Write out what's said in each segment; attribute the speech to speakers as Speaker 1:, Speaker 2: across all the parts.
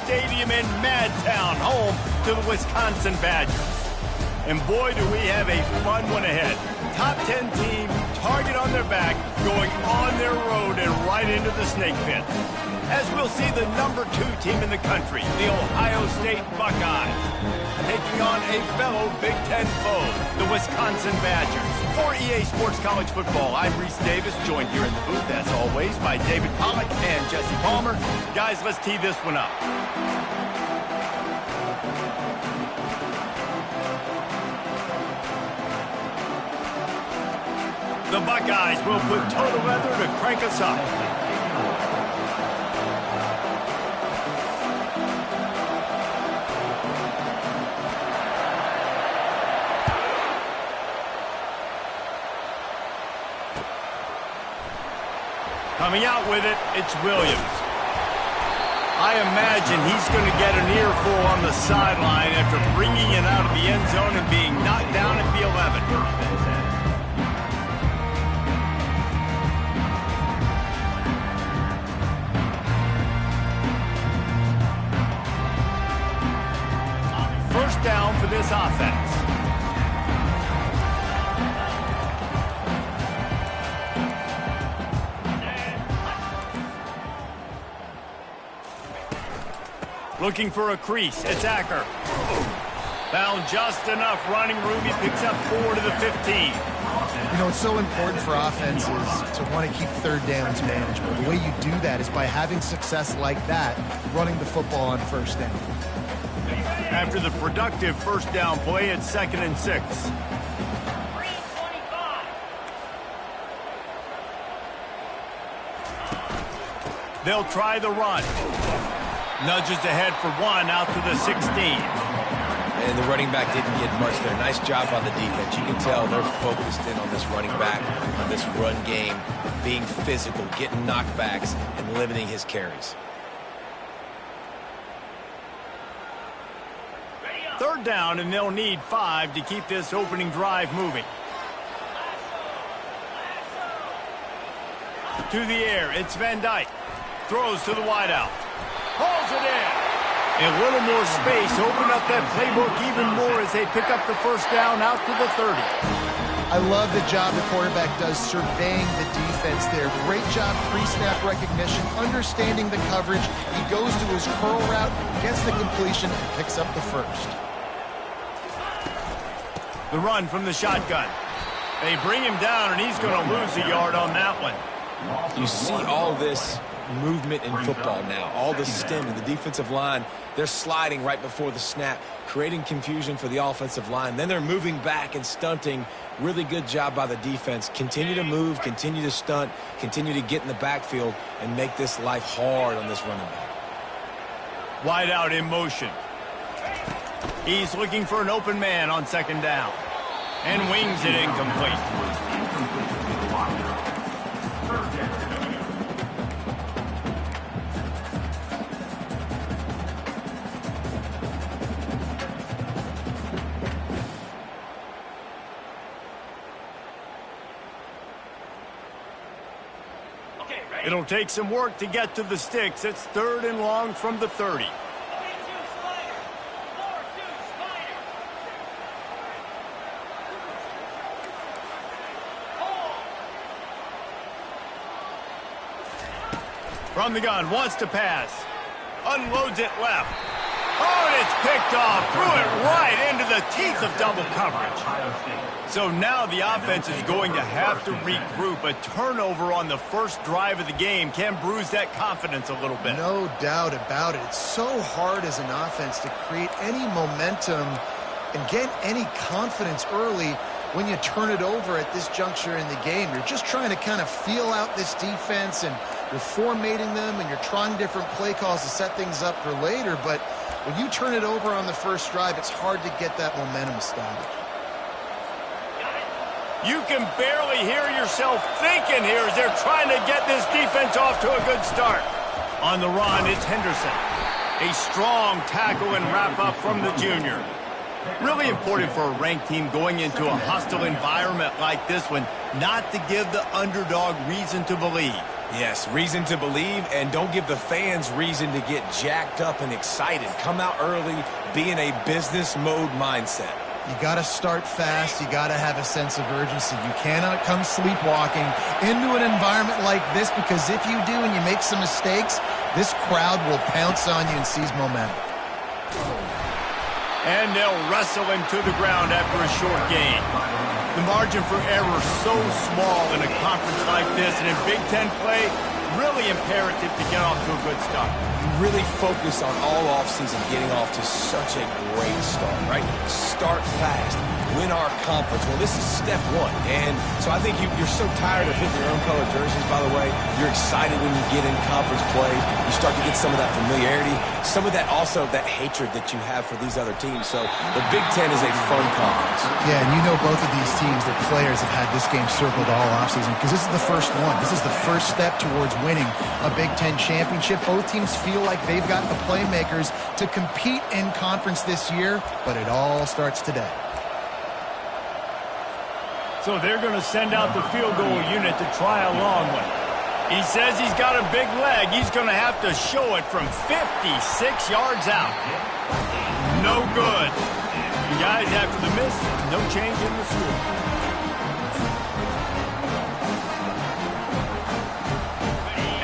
Speaker 1: Stadium in Madtown, home to the Wisconsin Badgers. And boy, do we have a fun one ahead. Top 10 team, target on their back, going on their road and right into the snake pit. As we'll see the number 2 team in the country, the Ohio State Buckeyes, taking on a fellow Big Ten foe, the Wisconsin Badgers. For EA Sports College Football, I'm Reese Davis, joined here in the booth, as always, by David Pollack and Jesse Palmer. Guys, let's tee this one up. The Buckeyes will put total leather to crank us up. Coming out with it, it's Williams. I imagine he's going to get an earful on the sideline after bringing it out of the end zone and being knocked down at the 11. First down for this offense. Looking for a crease. It's Acker. Found just enough running room. He picks up 4 to the 15.
Speaker 2: You know, it's so important for offenses to want to keep third downs manageable. The way you do that is by having success like that, running the football on first down.
Speaker 1: After the productive first down play, it's 2nd and 6. They'll try the run. Nudges ahead for 1 out to the 16.
Speaker 3: And the running back didn't get much there. Nice job on the defense. You can tell they're focused in on this running back, on this run game, being physical, getting knockbacks, and limiting his carries.
Speaker 1: 3rd down, and they'll need 5 to keep this opening drive moving. To the air, it's Van Dyke. Throws to the wideout. Hauls it in. A little more space. Open up that playbook even more as they pick up the first down out to the 30.
Speaker 2: I love the job the quarterback does surveying the defense there. Great job pre-snap recognition, understanding the coverage. He goes to his curl route, gets the completion, and picks up the first.
Speaker 1: The run from the shotgun. They bring him down, and he's going to lose a yard on that one.
Speaker 3: You see all this movement in football now, all the stem in the defensive line. They're sliding right before the snap, creating confusion for the offensive line. Then they're moving back and stunting. Really good job by the defense. Continue to move, continue to stunt, continue to get in the backfield and make this life hard on this running back.
Speaker 1: Wide out in motion. He's looking for an open man on 2nd down and wings it incomplete. It'll take some work to get to the sticks. It's 3rd and long from the 30. From the gun, wants to pass. Unloads it left. Oh, and it's picked off. Threw it right into the teeth of double coverage. So now the offense is going to have to regroup. A turnover on the first drive of the game can bruise that confidence a little bit.
Speaker 2: No doubt about it. It's so hard as an offense to create any momentum and get any confidence early when you turn it over at this juncture in the game. You're just trying to kind of feel out this defense, and you're formatting them, and you're trying different play calls to set things up for later. But when you turn it over on the first drive, it's hard to get that momentum started.
Speaker 1: You can barely hear yourself thinking here as they're trying to get this defense off to a good start. On the run, it's Henderson. A strong tackle and wrap-up from the junior. Really important for a ranked team going into a hostile environment like this one not to give the underdog reason to believe.
Speaker 3: Yes, reason to believe, and don't give the fans reason to get jacked up and excited. Come out early, be in a business mode mindset.
Speaker 2: You got to start fast. You got to have a sense of urgency. You cannot come sleepwalking into an environment like this, because if you do and you make some mistakes, this crowd will pounce on you and seize momentum.
Speaker 1: And they'll wrestle him to the ground after a short gain. The margin for error so small in a conference like this, and in Big Ten play, really imperative to get off to a good start.
Speaker 3: You really focus on all offseason getting off to such a great start, right? Start fast, win our conference. Well, this is step one. And so I think you're so tired of hitting your own color jerseys, by the way. You're excited when you get in conference play. You start to get some of that familiarity, some of that also that hatred that you have for these other teams. So the Big Ten is a fun conference.
Speaker 2: Yeah, and you know both of these teams, their players have had this game circled all offseason, because this is the first one. This is the first step towards winning a Big Ten championship. Both teams feel like they've got the playmakers to compete in conference this year, but it all starts today.
Speaker 1: So they're going to send out the field goal unit to try a long one. He says he's got a big leg. He's going to have to show it from 56 yards out. No good. The guys after the miss, no change in the score.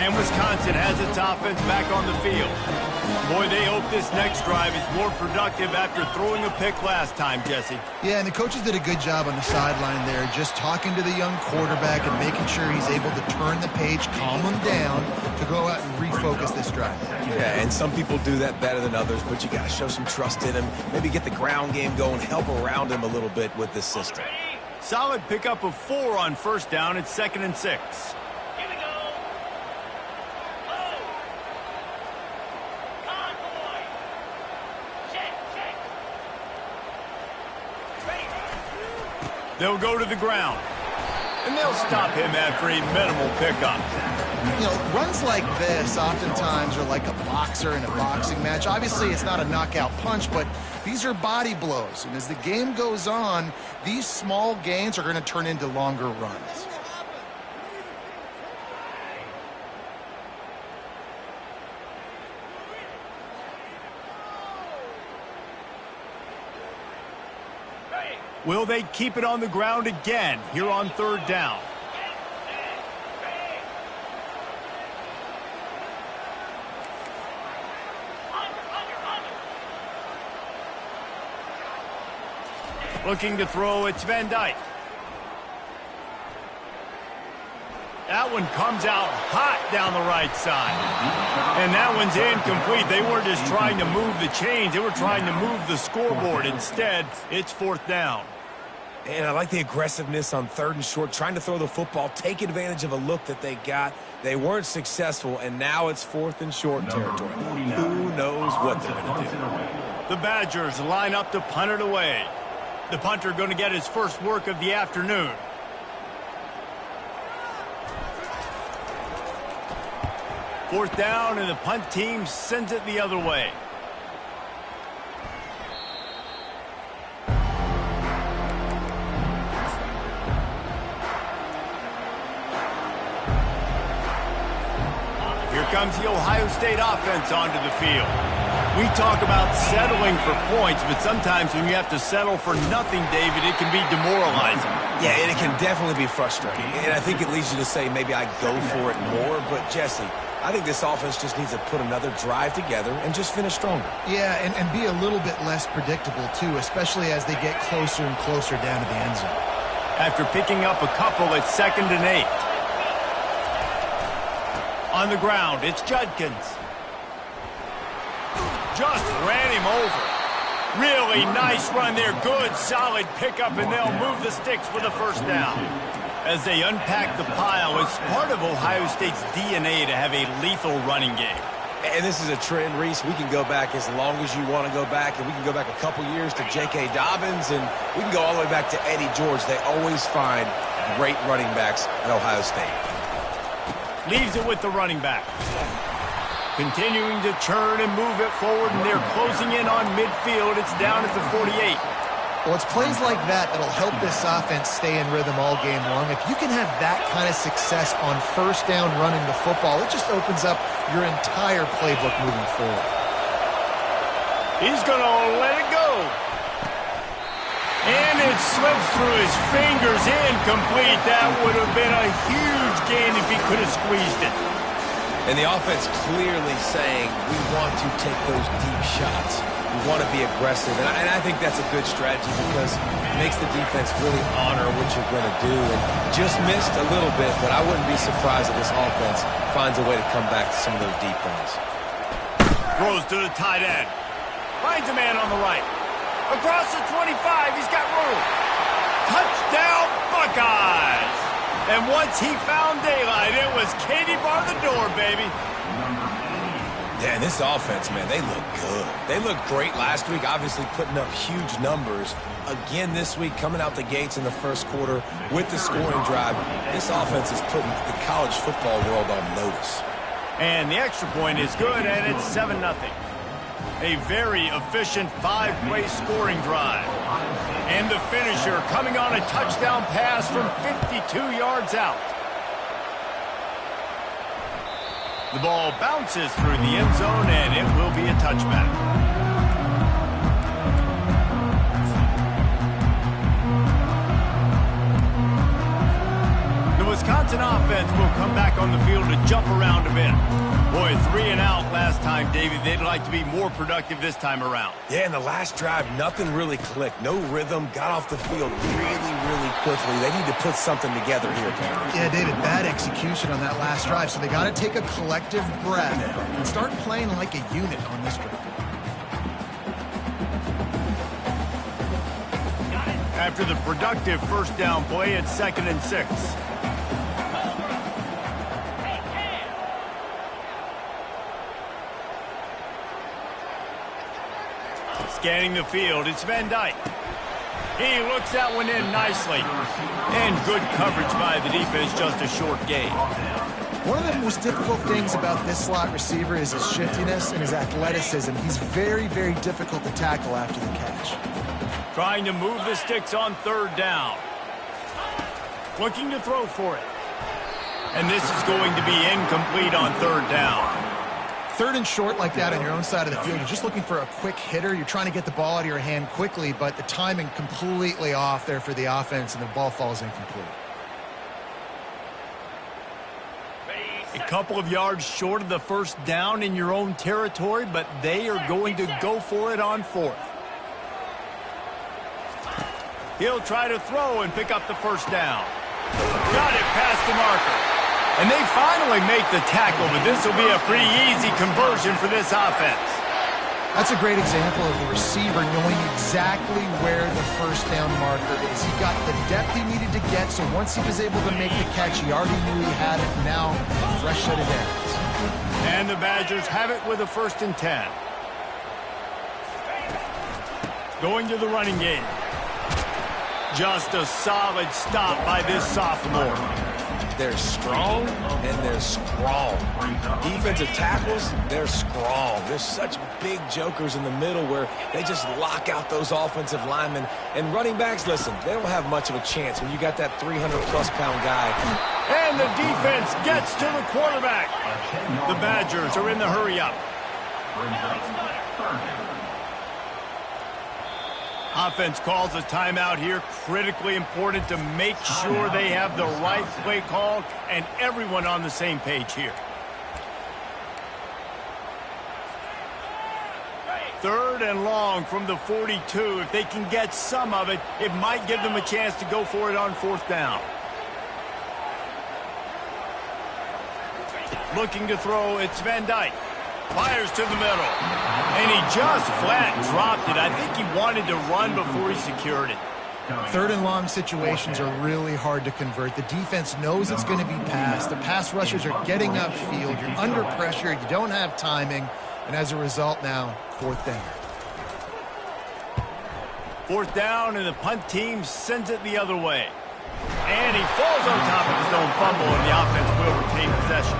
Speaker 1: And Wisconsin has its offense back on the field. Boy, they hope this next drive is more productive after throwing a pick last time, Jesse.
Speaker 2: Yeah, and the coaches did a good job on the sideline there, just talking to the young quarterback and making sure he's able to turn the page, calm him down, to go out and refocus this drive.
Speaker 3: Yeah, and some people do that better than others, but you got to show some trust in him, maybe get the ground game going, help around him a little bit with this system.
Speaker 1: Solid pickup of 4 on first down. It's 2nd and 6. They'll go to the ground, and they'll stop him after a minimal pickup.
Speaker 2: You know, runs like this oftentimes are like a boxer in a boxing match. Obviously, it's not a knockout punch, but these are body blows. And as the game goes on, these small gains are going to turn into longer runs.
Speaker 1: Will they keep it on the ground again here on 3rd down? Looking to throw, it's Van Dyke. That one comes out hot down the right side. And that one's incomplete. They weren't just trying to move the chains. They were trying to move the scoreboard. Instead, it's 4th down.
Speaker 3: And I like the aggressiveness on 3rd and short, trying to throw the football, take advantage of a look that they got. They weren't successful, and now it's 4th and short territory. Who knows what they're going to do?
Speaker 1: The Badgers line up to punt it away. The punter going to get his first work of the afternoon. Fourth down, and the punt team sends it the other way. Here comes the Ohio State offense onto the field. We talk about settling for points, but sometimes when you have to settle for nothing, David, it can be demoralizing.
Speaker 3: Yeah, and it can definitely be frustrating. And I think it leads you to say maybe I go for it more. But, Jesse, I think this offense just needs to put another drive together and just finish stronger.
Speaker 2: Yeah, and be a little bit less predictable, too, especially as they get closer and closer down to the end zone.
Speaker 1: After picking up a couple, it's 2nd and 8. On the ground, it's Judkins. Just ran him over. Really nice run there. Good, solid pickup, and they'll move the sticks for the first down. As they unpack the pile, it's part of Ohio State's DNA to have a lethal running game.
Speaker 3: And this is a trend, Reese. We can go back as long as you want to go back, and we can go back a couple years to J.K. Dobbins, and we can go all the way back to Eddie George. They always find great running backs at Ohio State.
Speaker 1: Leaves it with the running back. Continuing to turn and move it forward, and they're closing in on midfield. It's down at the 48.
Speaker 2: Well, it's plays like that that'll help this offense stay in rhythm all game long. If you can have that kind of success on first down running the football, it just opens up your entire playbook moving forward.
Speaker 1: He's going to let it go. And it slips through his fingers, incomplete. That would have been a huge gain if he could have squeezed it.
Speaker 3: And the offense clearly saying, we want to take those deep shots. We want to be aggressive. And I think that's a good strategy because it makes the defense really honor what you're going to do. And just missed a little bit, but I wouldn't be surprised if this offense finds a way to come back to some of those deep ones.
Speaker 1: Throws to the tight end. Finds a man on the right. Across the 25, he's got room. Touchdown, Buckeyes! And once he found daylight, it was Katie bar the door, baby.
Speaker 3: Yeah, and this offense, man, they look good. They looked great last week, obviously putting up huge numbers. Again this week, coming out the gates in the first quarter with the scoring drive. This offense is putting the college football world on notice.
Speaker 1: And the extra point is good, and it's 7-0. A very efficient 5-play scoring drive. And the finisher coming on a touchdown pass from 52 yards out. The ball bounces through the end zone, and it will be a touchback. The Wisconsin offense will come back on the field to jump around a bit. Boy, 3 and out last time, David. They'd like to be more productive this time around.
Speaker 3: Yeah, in the last drive, nothing really clicked. No rhythm, got off the field really, really quickly. They need to put something together here, Cameron.
Speaker 2: Yeah, David, bad execution on that last drive, so they got to take a collective breath and start playing like a unit on this drive.
Speaker 1: After the productive first down play, it's 2nd and 6. Scanning the field, it's Van Dyke. He looks that one in nicely. And good coverage by the defense, just a short gain.
Speaker 2: One of the most difficult things about this slot receiver is his shiftiness and his athleticism. He's very, very difficult to tackle after the catch.
Speaker 1: Trying to move the sticks on 3rd down. Looking to throw for it. And this is going to be incomplete on 3rd down.
Speaker 2: 3rd and short like that on your own side of the field, you're just looking for a quick hitter. You're trying to get the ball out of your hand quickly, but the timing completely off there for the offense, and the ball falls incomplete.
Speaker 1: A couple of yards short of the first down in your own territory, but they are going to go for it on 4th. He'll try to throw and pick up the first down. Got it past the marker. And they finally make the tackle, but this will be a pretty easy conversion for this offense.
Speaker 2: That's a great example of the receiver knowing exactly where the first down marker is. He got the depth he needed to get, so once he was able to make the catch, he already knew he had it. Now, a fresh set of downs.
Speaker 1: And the Badgers have it with a 1st and 10. Going to the running game. Just a solid stop by this sophomore.
Speaker 3: They're strong, and they're strong. Defensive tackles, they're strong. There's such big jokers in the middle where they just lock out those offensive linemen. And running backs, listen, they don't have much of a chance when you got that 300-plus-pound guy.
Speaker 1: And the defense gets to the quarterback. The Badgers are in the hurry-up. Offense calls a timeout here. Critically important to make sure they have the right play call and everyone on the same page here. 3rd and long from the 42. If they can get some of it, it might give them a chance to go for it on 4th down. Looking to throw, it's Van Dyke. Fires to the middle. And he just flat dropped it. I think he wanted to run before he secured it.
Speaker 2: 3rd and long situations are really hard to convert. The defense knows it's going to be passed. The pass rushers are getting upfield. You're under pressure. You don't have timing. And as a result now, 4th down.
Speaker 1: 4th down, and the punt team sends it the other way. And he falls on top of his own fumble, and the offense will retain possession.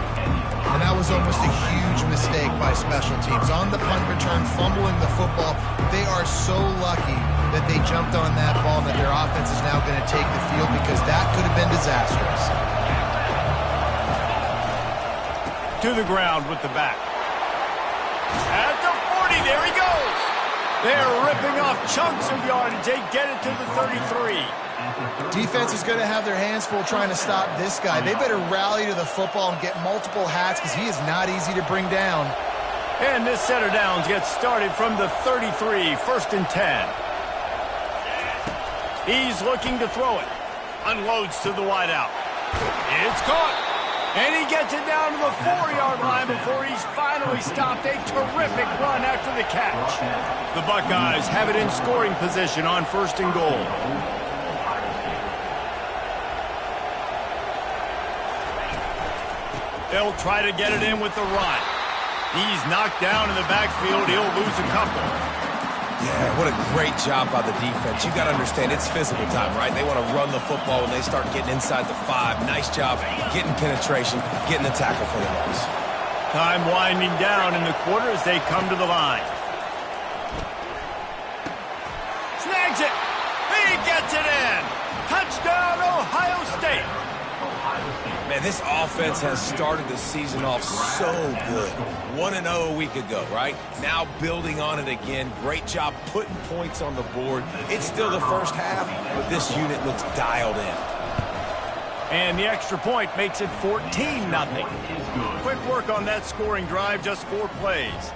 Speaker 2: And that was almost a huge mistake by special teams. On the punt return, fumbling the football. They are so lucky that they jumped on that ball, that their offense is now going to take the field, because that could have been disastrous.
Speaker 1: To the ground with the back. At the 40, there he goes. They're ripping off chunks of yardage. They get it to the 33.
Speaker 2: Defense is going to have their hands full trying to stop this guy. They better rally to the football and get multiple hats, because he is not easy to bring down.
Speaker 1: And this set of downs gets started from the 33, 1st and 10. He's looking to throw it. Unloads to the wideout. It's caught. And he gets it down to the 4-yard line before he's finally stopped. A terrific run after the catch. The Buckeyes have it in scoring position on 1st and goal. They'll try to get it in with the run. He's knocked down in the backfield. He'll lose a couple.
Speaker 3: Yeah, what a great job by the defense. You got to understand, it's physical time, right? They want to run the football when they start getting inside the 5. Nice job getting penetration, getting the tackle for the loss.
Speaker 1: Time winding down in the quarter as they come to the line. Snags it. He gets it in. Touchdown, Ohio State.
Speaker 3: Man, this offense has started the season off so good. 1-0 a week ago, right? Now building on it again. Great job putting points on the board. It's still the first half, but this unit looks dialed in.
Speaker 1: And the extra point makes it 14-0. Quick work on that scoring drive, just 4 plays.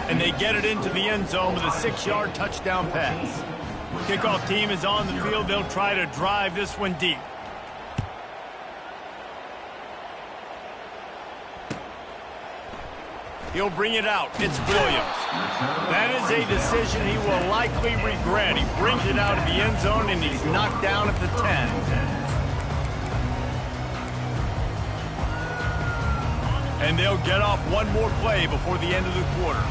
Speaker 1: And they get it into the end zone with a 6-yard touchdown pass. Kickoff team is on the field. They'll try to drive this one deep. He'll bring it out. It's Williams. That is a decision he will likely regret. He brings it out of the end zone, and he's knocked down at the 10. And they'll get off one more play before the end of the quarter.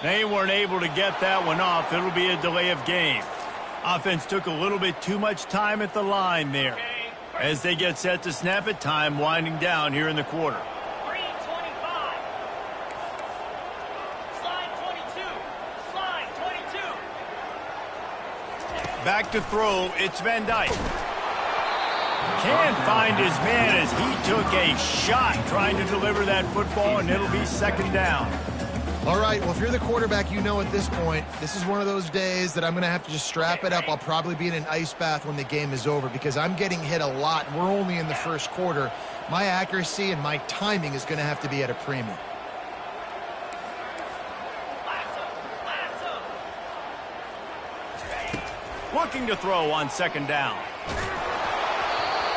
Speaker 1: They weren't able to get that one off. It'll be a delay of game. Offense took a little bit too much time at the line there. As they get set to snap it, time winding down here in the quarter. Back to throw, it's Van Dyke. Can't find his man as he took a shot trying to deliver that football, and it'll be 2nd down.
Speaker 2: All right, well, if you're the quarterback, you know at this point, this is one of those days that I'm going to have to just strap it up. I'll probably be in an ice bath when the game is over, because I'm getting hit a lot. We're only in the 1st quarter. My accuracy and my timing is going to have to be at a premium.
Speaker 1: Looking to throw on 2nd down.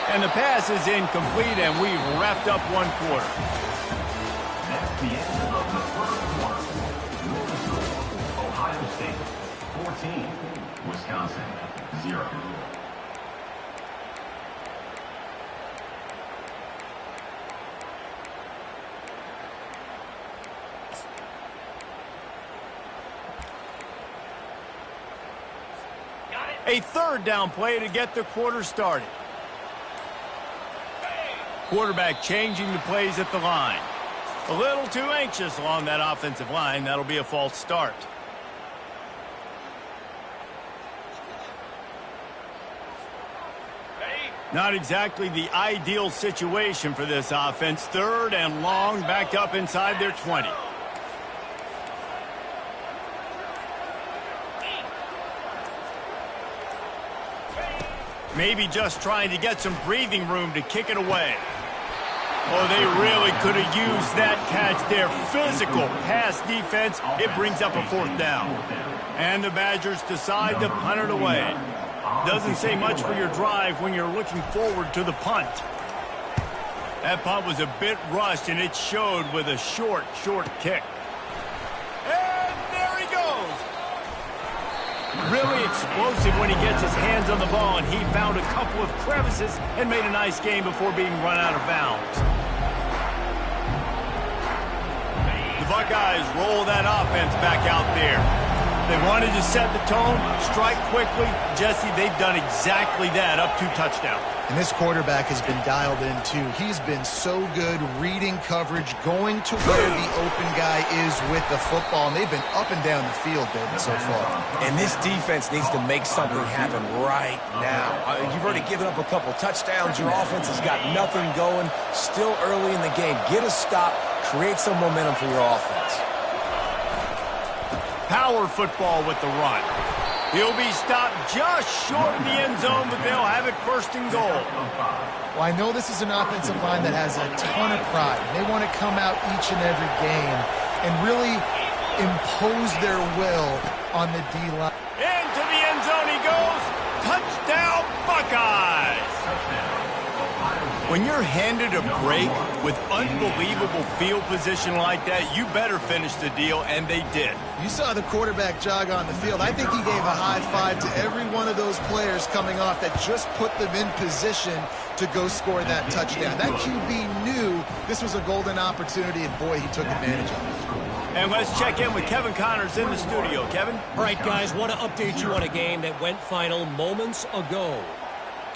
Speaker 1: And the pass is incomplete, and we've wrapped up 1 quarter.
Speaker 4: That's the end of the 1st quarter. Ohio State 14, Wisconsin 0.
Speaker 1: A 3rd down play to get the quarter started. Quarterback changing the plays at the line. A little too anxious along that offensive line. That'll be a false start. Not exactly the ideal situation for this offense. 3rd and long, backed up inside their 20. Maybe just trying to get some breathing room to kick it away. Oh, they really could have used that catch there. Physical pass defense. It brings up a 4th down. And the Badgers decide to punt it away. Doesn't say much for your drive when you're looking forward to the punt. That punt was a bit rushed, and it showed with a short kick. And there he goes. Really explosive when he gets his hands on the ball, and he found a couple of crevices and made a nice game before being run out of bounds. The Buckeyes roll that offense back out there. They wanted to set the tone, strike quickly. Jesse, they've done exactly that, up 2 touchdowns.
Speaker 2: And this quarterback has been dialed in, too. He's been so good reading coverage, going to where the open guy is with the football. And they've been up and down the field, David, so far.
Speaker 3: And this defense needs to make something happen right now. You've already given up a couple touchdowns. Your offense has got nothing going. Still early in the game. Get a stop. Create some momentum for your offense.
Speaker 1: Power football with the run. He'll be stopped just short of the end zone, but they'll have it first and goal.
Speaker 2: Well, I know this is an offensive line that has a ton of pride. They want to come out each and every game and really impose their will on the D-line.
Speaker 1: Into the end zone he goes. Touchdown, Buckeyes! When you're handed a break with unbelievable field position like that, you better finish the deal, and they did.
Speaker 2: You saw the quarterback jog on the field. I think he gave a high five to every one of those players coming off that just put them in position to go score that touchdown. That QB knew this was a golden opportunity, and boy, he took advantage of it.
Speaker 1: And let's check in with Kevin Connors in the studio. Kevin?
Speaker 5: All right, guys, want to update you on a game that went final moments ago.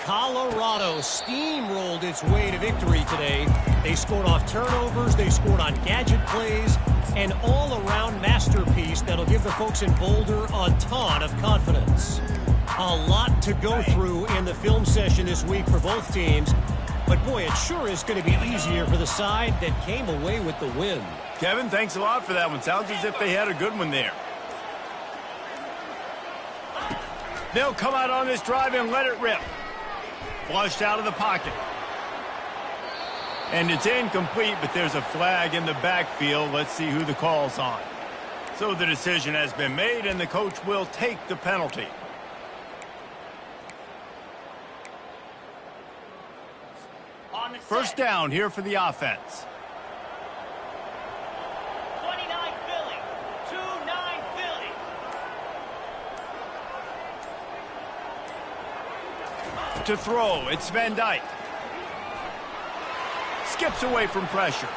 Speaker 5: Colorado steamrolled its way to victory today. They scored off turnovers, they scored on gadget plays, an all-around masterpiece that'll give the folks in Boulder a ton of confidence. A lot to go through in the film session this week for both teams, but boy, it sure is going to be easier for the side that came away with the win.
Speaker 1: Kevin, thanks a lot for that one. Sounds as if they had a good one there. They'll come out on this drive and let it rip. Flushed out of the pocket. And it's incomplete, but there's a flag in the backfield. Let's see who the call's on. So the decision has been made, and the coach will take the penalty. First down here for the offense.
Speaker 6: 29 Philly. 2-9 Philly.
Speaker 1: To throw, it's Van Dyke. Skips away from pressure.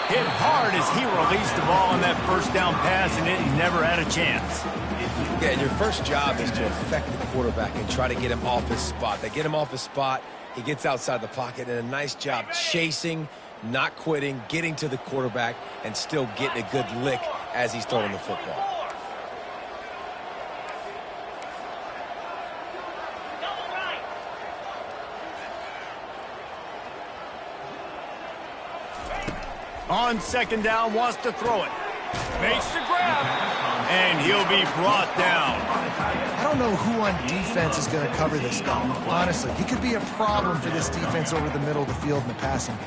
Speaker 1: Hit hard as he released the ball on that first down pass, and it never had a chance.
Speaker 3: Yeah, your first job is to affect the quarterback and try to get him off his spot. They get him off his spot, he gets outside the pocket, and a nice job chasing, not quitting, getting to the quarterback, and still getting a good lick as he's throwing the football.
Speaker 1: On second down, wants to throw it. Makes the grab. And he'll be brought down.
Speaker 2: I don't know who on defense is going to cover this guy. Honestly, he could be a problem for this defense over the middle of the field in the passing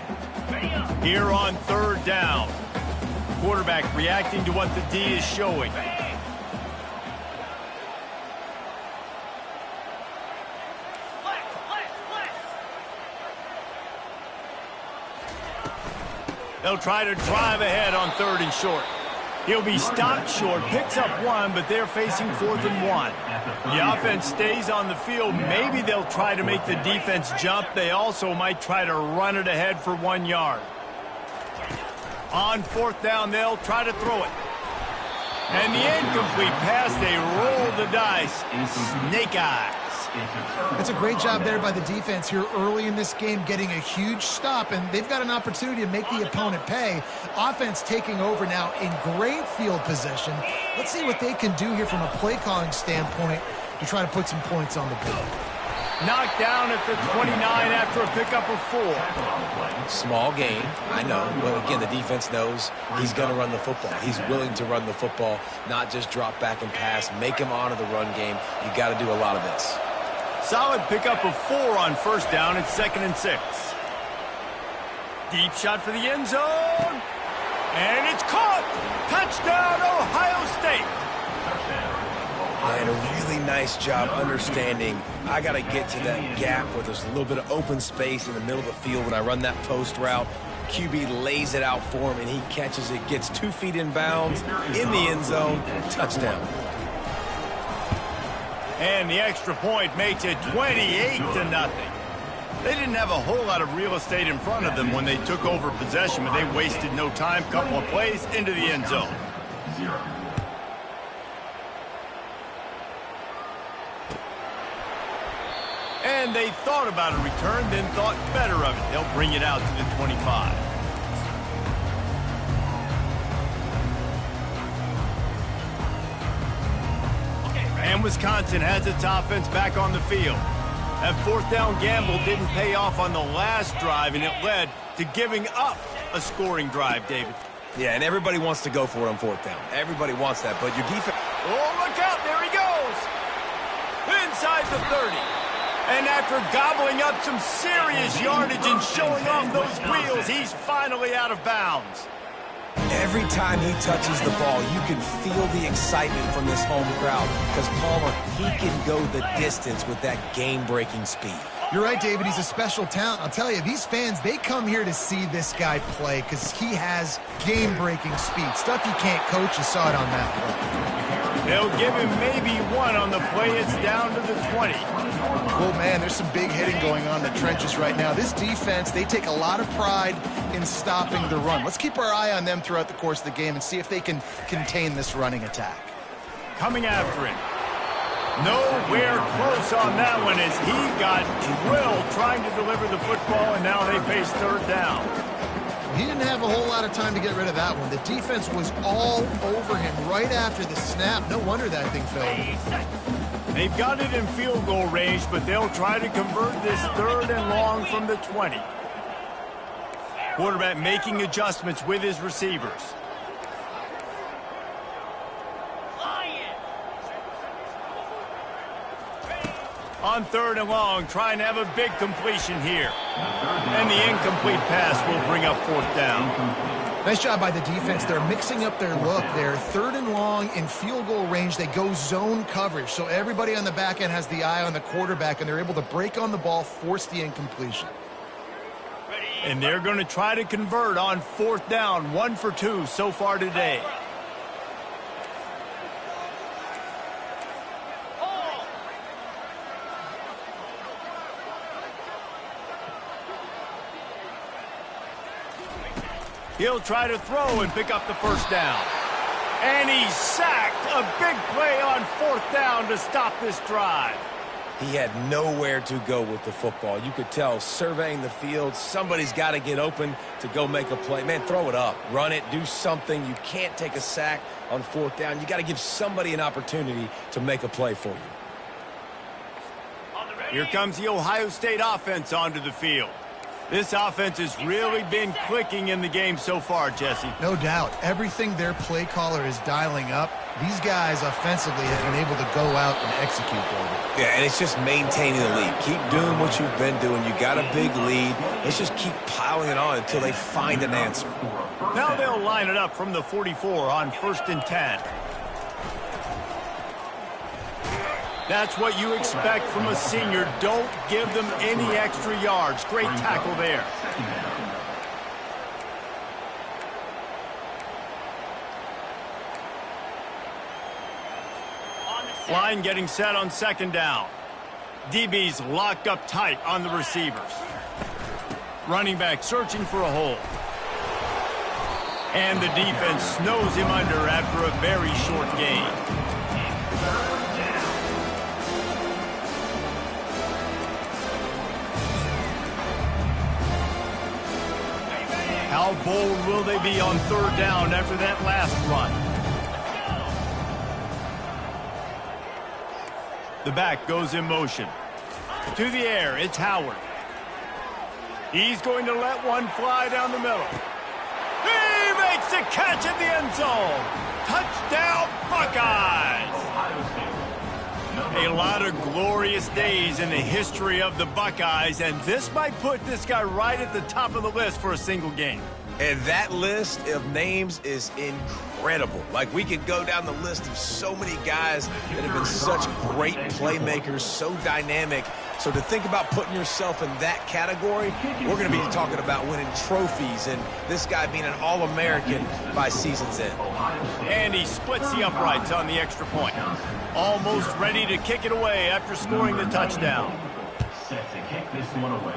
Speaker 2: game.
Speaker 1: Here on third down. Quarterback reacting to what the D is showing. They'll try to drive ahead on third and short. He'll be stopped short, picks up one, but they're facing 4th and 1. The offense stays on the field. Maybe they'll try to make the defense jump. They also might try to run it ahead for 1 yard. On 4th down, they'll try to throw it. And the incomplete pass, they roll the dice. Snake eyes.
Speaker 2: It's a great job there by the defense here early in this game, getting a huge stop, and they've got an opportunity to make the opponent pay. Offense taking over now in great field position. Let's see what they can do here from a play calling standpoint to try to put some points on the board.
Speaker 1: Knocked down at the 29 after a pickup of 4.
Speaker 3: Small gain, I know. But again, the defense knows he's going to run the football. He's willing to run the football, not just drop back and pass, make him honor the run game. You got to do a lot of this.
Speaker 1: Solid pickup of 4 on first down. It's 2nd and 6. Deep shot for the end zone. And it's caught. Touchdown, Ohio State.
Speaker 3: And a really nice job understanding I got to get to that gap where there's a little bit of open space in the middle of the field when I run that post route. QB lays it out for him, and he catches it, gets 2 feet in bounds, in the end zone, touchdown.
Speaker 1: And the extra point makes it 28-0. They didn't have a whole lot of real estate in front of them when they took over possession, but they wasted no time. Couple of plays into the end zone.
Speaker 4: 0.
Speaker 1: And they thought about a return, then thought better of it. They'll bring it out to the 25. And Wisconsin has its offense back on the field. That fourth down gamble didn't pay off on the last drive, and it led to giving up a scoring drive, David.
Speaker 3: Yeah, and everybody wants to go for it on fourth down. Everybody wants that, but your defense...
Speaker 1: Oh, look out. There he goes. Inside the 30. And after gobbling up some serious yardage and showing off those wheels, he's finally out of bounds.
Speaker 3: Every time he touches the ball, you can feel the excitement from this home crowd because Palmer, he can go the distance with that game-breaking speed.
Speaker 2: You're right, David. He's a special talent. I'll tell you, these fans, they come here to see this guy play because he has game-breaking speed. Stuff you can't coach. You saw it on that play.
Speaker 1: They'll give him maybe one on the play. It's down to the 20.
Speaker 2: Well, man, there's some big hitting going on in the trenches right now. This defense, they take a lot of pride in stopping the run. Let's keep our eye on them throughout the course of the game and see if they can contain this running attack.
Speaker 1: Coming after him. Nowhere close on that one as he got drilled trying to deliver the football, and now they face third down.
Speaker 2: He didn't have a whole lot of time to get rid of that one. The defense was all over him right after the snap. No wonder that thing failed.
Speaker 1: They've got it in field goal range, but they'll try to convert this third and long from the 20. Quarterback making adjustments with his receivers. On third and long, trying to have a big completion here. And the incomplete pass will bring up fourth down.
Speaker 2: Nice job by the defense. They're mixing up their look there. Third and long in field goal range. They go zone coverage. So everybody on the back end has the eye on the quarterback, and they're able to break on the ball, force the incompletion.
Speaker 1: And they're going to try to convert on fourth down. 1 for 2 so far today. He'll try to throw and pick up the first down. And he's sacked. A big play on fourth down to stop this drive.
Speaker 3: He had nowhere to go with the football. You could tell surveying the field, somebody's got to get open to go make a play. Man, throw it up. Run it. Do something. You can't take a sack on fourth down. You got to give somebody an opportunity to make a play for you.
Speaker 1: Here comes the Ohio State offense onto the field. This offense has really been clicking in the game so far, Jesse.
Speaker 2: No doubt. Everything their play caller is dialing up, these guys offensively have been able to go out and execute, David.
Speaker 3: Yeah, and it's just maintaining the lead. Keep doing what you've been doing. You got a big lead. Let's just keep piling it on until they find an answer.
Speaker 1: Now they'll line it up from the 44 on 1st and 10. That's what you expect from a senior. Don't give them any extra yards. Great tackle there. Line getting set on second down. DB's locked up tight on the receivers. Running back searching for a hole. And the defense snows him under after a very short gain. How bold will they be on third down after that last run? The back goes in motion. To the air, it's Howard. He's going to let one fly down the middle. He makes the catch in the end zone. Touchdown, Buckeyes! A lot of glorious days in the history of the Buckeyes, and this might put this guy right at the top of the list for a single game.
Speaker 3: And that list of names is incredible. Like, we could go down the list of so many guys that have been such great playmakers, so dynamic. So to think about putting yourself in that category, we're going to be talking about winning trophies and this guy being an All-American by season's end.
Speaker 1: And he splits the uprights on the extra point. Almost ready to kick it away after scoring the touchdown.
Speaker 4: Set to kick this one away.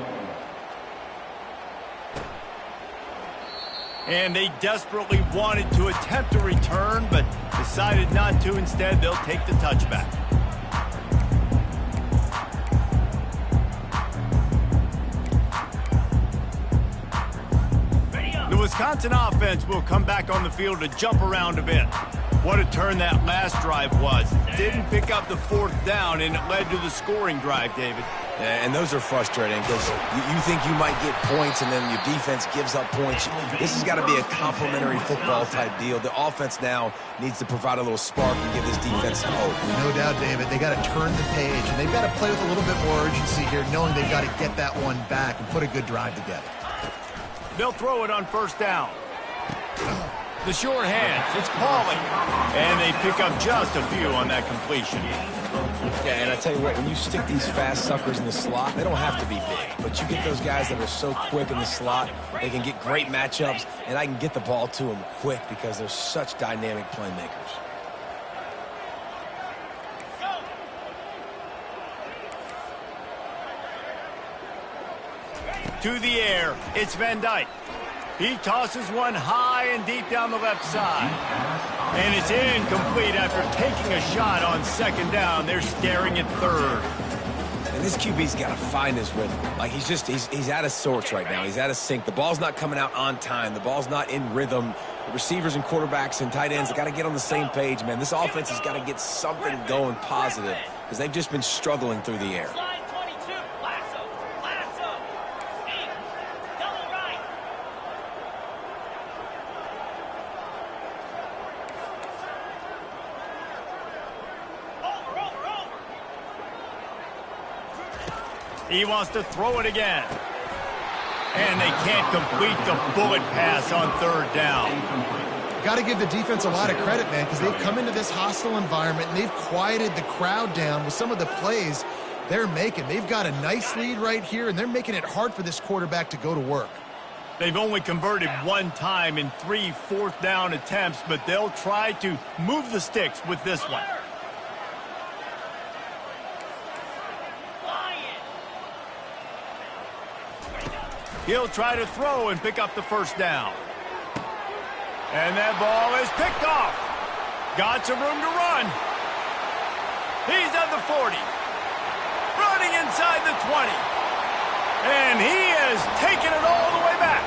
Speaker 1: And they desperately wanted to attempt a return, but decided not to. Instead, they'll take the touchback. The Wisconsin offense will come back on the field to jump around a bit. What a turn that last drive was. Didn't pick up the 4th down, and it led to the scoring drive, David.
Speaker 3: Yeah, and those are frustrating because you think you might get points and then your defense gives up points. This has got to be a complementary football type deal. The offense now needs to provide a little spark and give this defense some hope.
Speaker 2: No doubt, David. They got to turn the page, and they've got to play with a little bit more urgency here, knowing they've got to get that one back and put a good drive together.
Speaker 1: They'll throw it on 1st down. The short hands, it's Pauly. And they pick up just a few on that completion.
Speaker 3: Yeah, and I tell you what, when you stick these fast suckers in the slot, they don't have to be big. But you get those guys that are so quick in the slot, they can get great matchups, and I can get the ball to them quick because they're such dynamic playmakers.
Speaker 1: To the air, it's Van Dyke. He tosses one high and deep down the left side. And it's incomplete after taking a shot on 2nd down. They're staring at 3rd.
Speaker 3: And this QB's got to find his rhythm. Like, he's out of sorts right now. He's out of sync. The ball's not coming out on time. The ball's not in rhythm. The receivers and quarterbacks and tight ends got to get on the same page, man. This offense has got to get something going positive because they've just been struggling through the air.
Speaker 6: Line 22. Lasso. Lasso. Deep. Double right. Over.
Speaker 1: He wants to throw it again. And they can't complete the bullet pass on 3rd down.
Speaker 2: Got to give the defense a lot of credit, man, because they've come into this hostile environment and they've quieted the crowd down with some of the plays they're making. They've got a nice lead right here, and they're making it hard for this quarterback to go to work.
Speaker 1: They've only converted 1 time in 3 4th down attempts, but they'll try to move the sticks with this one. He'll try to throw and pick up the 1st down. And that ball is picked off. Got some room to run. He's at the 40. Running inside the 20. And he has taken it all the way back.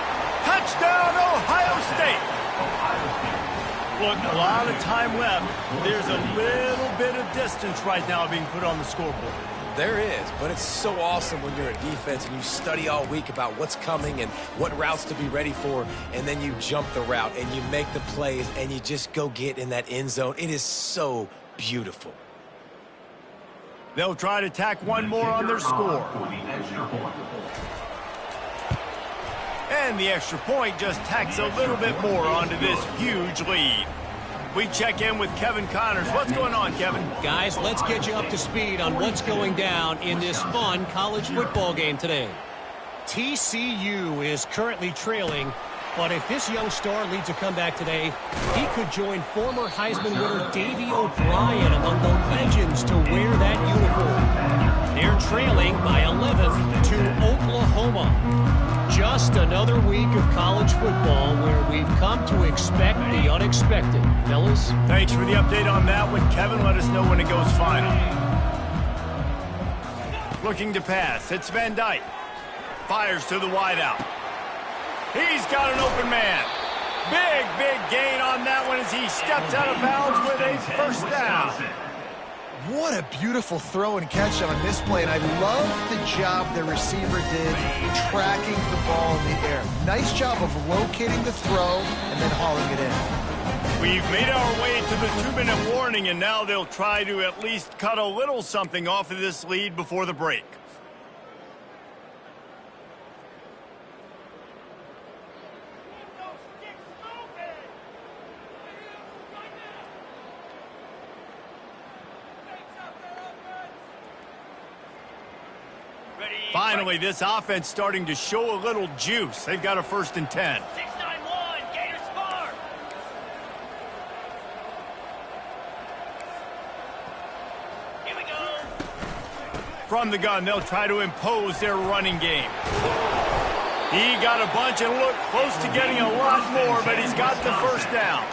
Speaker 1: Touchdown, Ohio State. Look, a lot of time left. There's a little bit of distance right now being put on the scoreboard.
Speaker 3: There is, but it's so awesome when you're a defense and you study all week about what's coming and what routes to be ready for, and then you jump the route and you make the plays and you just go get in that end zone. It is so beautiful.
Speaker 1: They'll try to tack one more on their score. And the extra point just tacks a little bit more onto this huge lead. We check in with Kevin Connors. What's going on, Kevin?
Speaker 5: Guys, let's get you up to speed on what's going down in this fun college football game today. TCU is currently trailing, but if this young star leads a comeback today, he could join former Heisman winner Davey O'Brien among the legends to wear that uniform. They're trailing by 11 to Oklahoma. Just another week of college football where we've come to expect the unexpected. Fellas?
Speaker 1: Thanks for the update on that one, Kevin. Let us know when it goes final. Looking to pass. It's Van Dyke. Fires to the wideout. He's got an open man. Big gain on that one as he steps out of bounds with a 1st down.
Speaker 2: What a beautiful throw and catch on this play, and I love the job the receiver did tracking the ball in the air. Nice job of locating the throw and then hauling it in.
Speaker 1: We've made our way to the 2-minute warning, and now they'll try to at least cut a little something off of this lead before the break. Finally, this offense starting to show a little juice. They've got a 1st and 10.
Speaker 6: 6-9-1, Gators far. Here we go.
Speaker 1: From the gun, they'll try to impose their running game. He got a bunch and looked close to getting a lot more, but he's got the first down.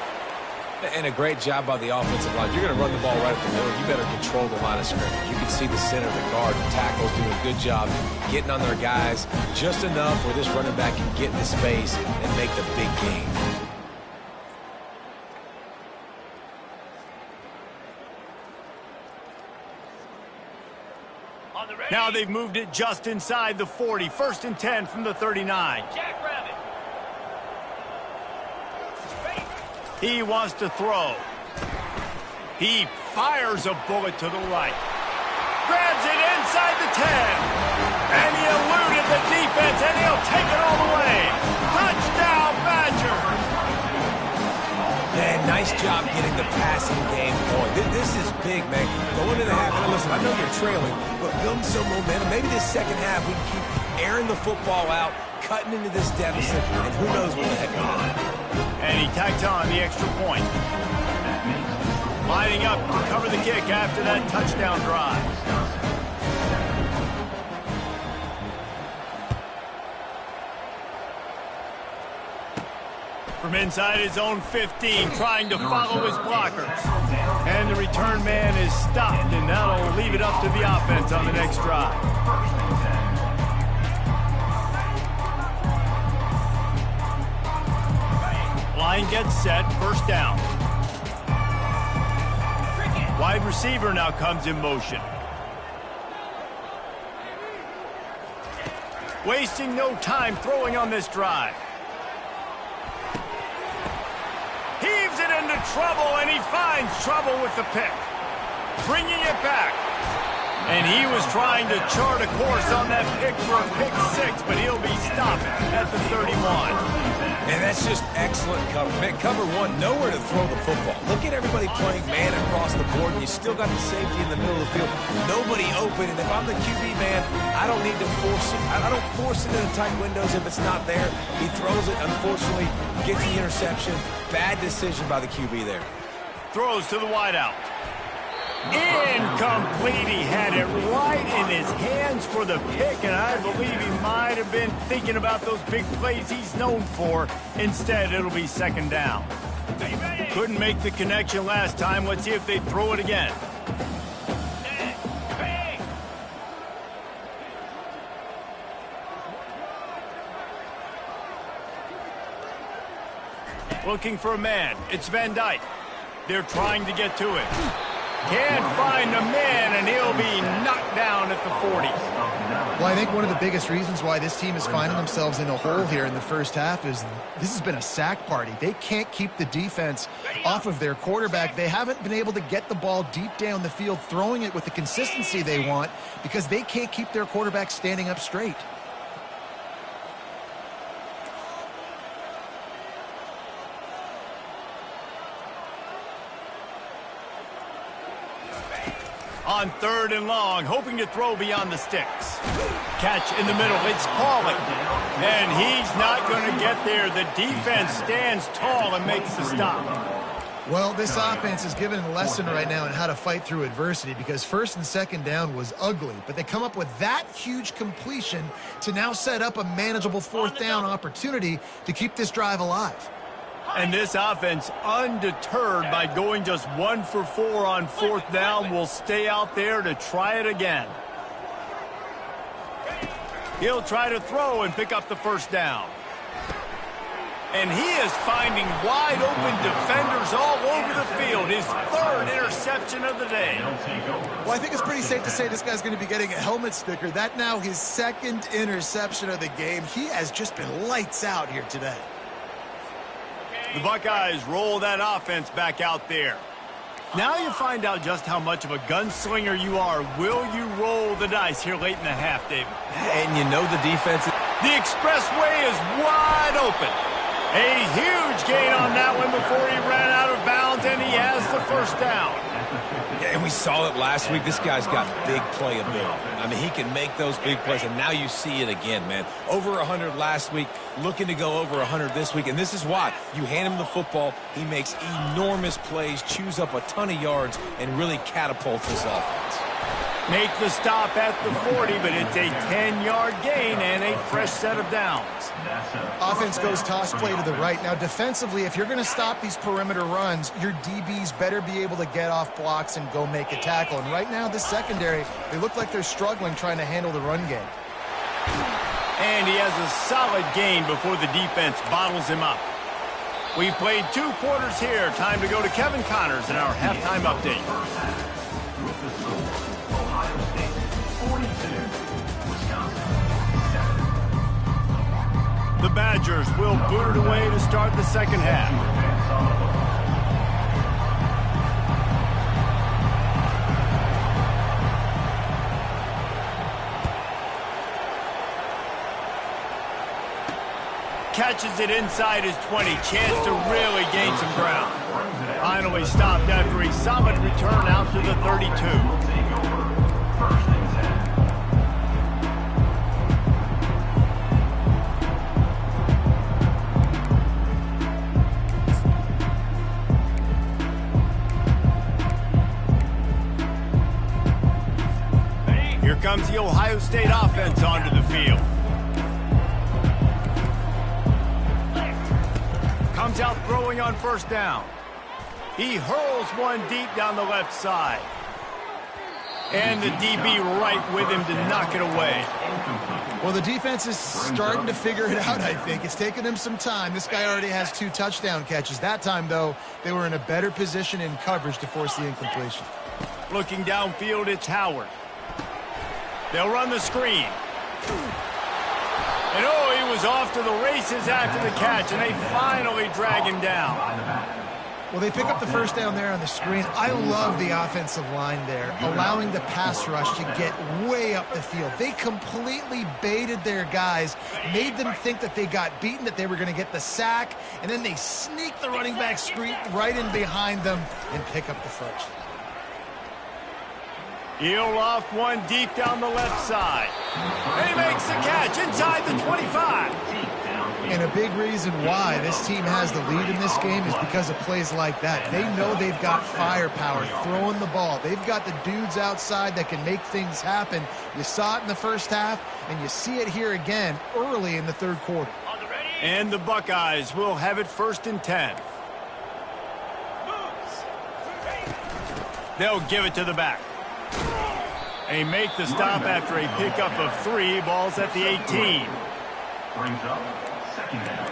Speaker 3: And a great job by the offensive line. You're going to run the ball right up the middle. You better control the line of scrimmage. You can see the center, the guard, the tackles doing a good job getting on their guys just enough where this running back can get into space and make the big game.
Speaker 1: Now they've moved it just inside the 40. 1st and 10 from the 39.
Speaker 6: Jackrabbit.
Speaker 1: He wants to throw. He fires a bullet to the right. Grabs it inside the 10. And he eluded the defense, and he'll take it all the way. Touchdown, Badgers!
Speaker 3: Man, nice job getting the passing game going. This is big, man. Go into the half. And listen, I know you're trailing, but building some momentum. Maybe this second half we can keep airing the football out, cutting into this deficit, and who knows what the heck will happen.
Speaker 1: And he tacks on the extra point. Lining up to cover the kick after that touchdown drive. From inside his own 15, trying to follow his blockers. And the return man is stopped, and that'll leave it up to the offense on the next drive. Line gets set, 1st down. Wide receiver now comes in motion. Wasting no time throwing on this drive. Heaves it into trouble, and he finds trouble with the pick. Bringing it back. And he was trying to chart a course on that pick for a pick 6, but he'll be stopped at the 31.
Speaker 3: And that's just excellent cover. Man, cover 1, nowhere to throw the football. Look at everybody playing man across the board, and you still got the safety in the middle of the field. Nobody open, and if I'm the QB, man, I don't need to force it. I don't force it into tight windows if it's not there. He throws it, unfortunately, gets the interception. Bad decision by the QB there.
Speaker 1: Throws to the wideout. Incomplete. He had it right in his hands for the pick, and I believe he might have been thinking about those big plays he's known for. Instead, it'll be 2nd down. Couldn't make the connection last time. Let's see if they throw it again. Looking for a man. It's Van Dyke. They're trying to get to it. Can't find a man, and he'll be knocked down at the 40.
Speaker 2: Well, I think one of the biggest reasons why this team is finding themselves in a hole here in the first half is this has been a sack party. They can't keep the defense off of their quarterback. They haven't been able to get the ball deep down the field, throwing it with the consistency they want because they can't keep their quarterback standing up straight.
Speaker 1: On 3rd and long, hoping to throw beyond the sticks. Catch in the middle, it's Pauly. And he's not going to get there. The defense stands tall and makes the stop.
Speaker 2: Well, this offense is given a lesson right now on how to fight through adversity because 1st and 2nd down was ugly, but they come up with that huge completion to now set up a manageable 4th down opportunity to keep this drive alive.
Speaker 1: And this offense, undeterred by going just 1 for 4 on 4th down, will stay out there to try it again. He'll try to throw and pick up the 1st down. And he is finding wide open defenders all over the field. His 3rd interception of the day.
Speaker 2: Well, I think it's pretty safe to say this guy's going to be getting a helmet sticker. That now his 2nd interception of the game. He has just been lights out here today.
Speaker 1: The Buckeyes roll that offense back out there. Now you find out just how much of a gunslinger you are. Will you roll the dice here late in the half, David?
Speaker 3: And you know the defense.
Speaker 1: The expressway is wide open. A huge gain on that one before he ran out of bounds, and he has the 1st down.
Speaker 3: Yeah, and we saw it last week. This guy's got big playability. I mean, he can make those big plays, and now you see it again, man. Over 100 last week, looking to go over 100 this week, and this is why. You hand him the football, he makes enormous plays, chews up a ton of yards, and really catapults this offense.
Speaker 1: Make the stop at the 40, but it's a 10-yard gain and a fresh set of downs.
Speaker 2: Offense goes toss play to the right. Now, defensively, if you're going to stop these perimeter runs, your DBs better be able to get off blocks and go make a tackle. And right now, this secondary, they look like they're struggling trying to handle the run game.
Speaker 1: And he has a solid gain before the defense bottles him up. We've played 2 quarters here. Time to go to Kevin Connors in our halftime update.
Speaker 4: With the score, Ohio State 42, Wisconsin 7.
Speaker 1: The Badgers will boot it away to start the second half. Catches it inside his 20. Chance to really gain some ground. Finally stopped after a solid return out to the 32. Here comes the Ohio State offense onto the field. Comes out throwing on first down. He hurls one deep down the left side. And the DB right with him to knock it away.
Speaker 2: Well, the defense is starting to figure it out, I think. It's taken them some time. This guy already has 2 touchdown catches. That time, though, they were in a better position in coverage to force the incompletion.
Speaker 1: Looking downfield, it's Howard. They'll run the screen. And oh, he was off to the races after the catch, and they finally drag him down.
Speaker 2: Well, they pick up the first down there on the screen. I love the offensive line there, allowing the pass rush to get way up the field. They completely baited their guys, made them think that they got beaten, that they were going to get the sack, and then they sneak the running back screen right in behind them and pick up the first.
Speaker 1: He'll loft one deep down the left side. And he makes the catch inside the 25.
Speaker 2: And a big reason why this team has the lead in this game is because of plays like that. They know they've got firepower throwing the ball. They've got the dudes outside that can make things happen. You saw it in the first half, and you see it here again early in the third quarter.
Speaker 1: And the Buckeyes will have it 1st and 10. They'll give it to the back. They make the stop after a pickup of 3 balls at the 18.
Speaker 4: Brings up second down.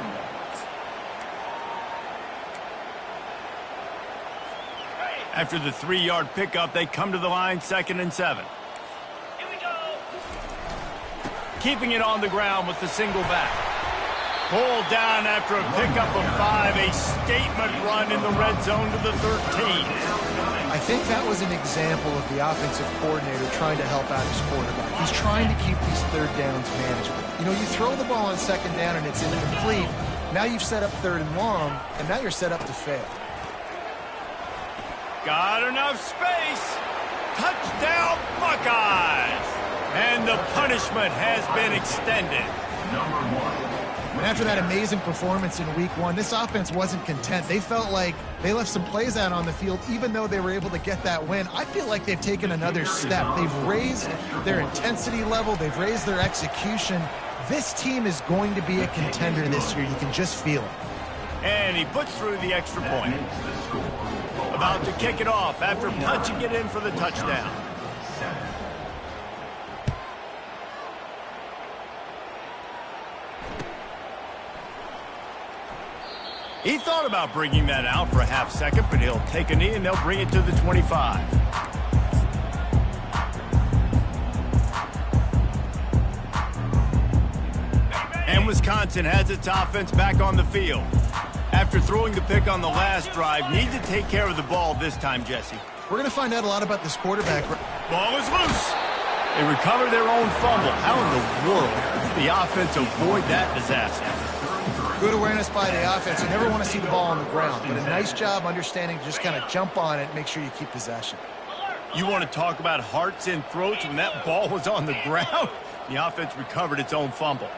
Speaker 1: After the 3-yard pickup, they come to the line 2nd and 7.
Speaker 6: Here we go.
Speaker 1: Keeping it on the ground with the single back. Pulled down after a pickup of 5, a statement run in the red zone to the 13.
Speaker 2: I think that was an example of the offensive coordinator trying to help out his quarterback. He's trying to keep these third downs manageable. You know, you throw the ball on 2nd down and it's incomplete. Now you've set up 3rd and long, and now you're set up to fail.
Speaker 1: Got enough space. Touchdown, Buckeyes. And the punishment has been extended.
Speaker 4: Number 1.
Speaker 2: And after that amazing performance in week 1, this offense wasn't content. They felt like they left some plays out on the field, even though they were able to get that win. I feel like they've taken another step. They've raised their intensity level. They've raised their execution. This team is going to be a contender this year. You can just feel it.
Speaker 1: And he puts through the extra point. About to kick it off after punching it in for the touchdown. He thought about bringing that out for a half second, but he'll take a knee and they'll bring it to the 25. And Wisconsin has its offense back on the field. After throwing the pick on the last drive, needs to take care of the ball this time, Jesse.
Speaker 2: We're going to find out a lot about this quarterback.
Speaker 1: Ball is loose. They recover their own fumble. How in the world did the offense avoid that disaster?
Speaker 2: Good awareness by the offense. You never want to see the ball on the ground, but a nice job understanding to just kind of jump on it and make sure you keep possession.
Speaker 1: You want to talk about hearts and throats when that ball was on the ground? The offense recovered its own fumble.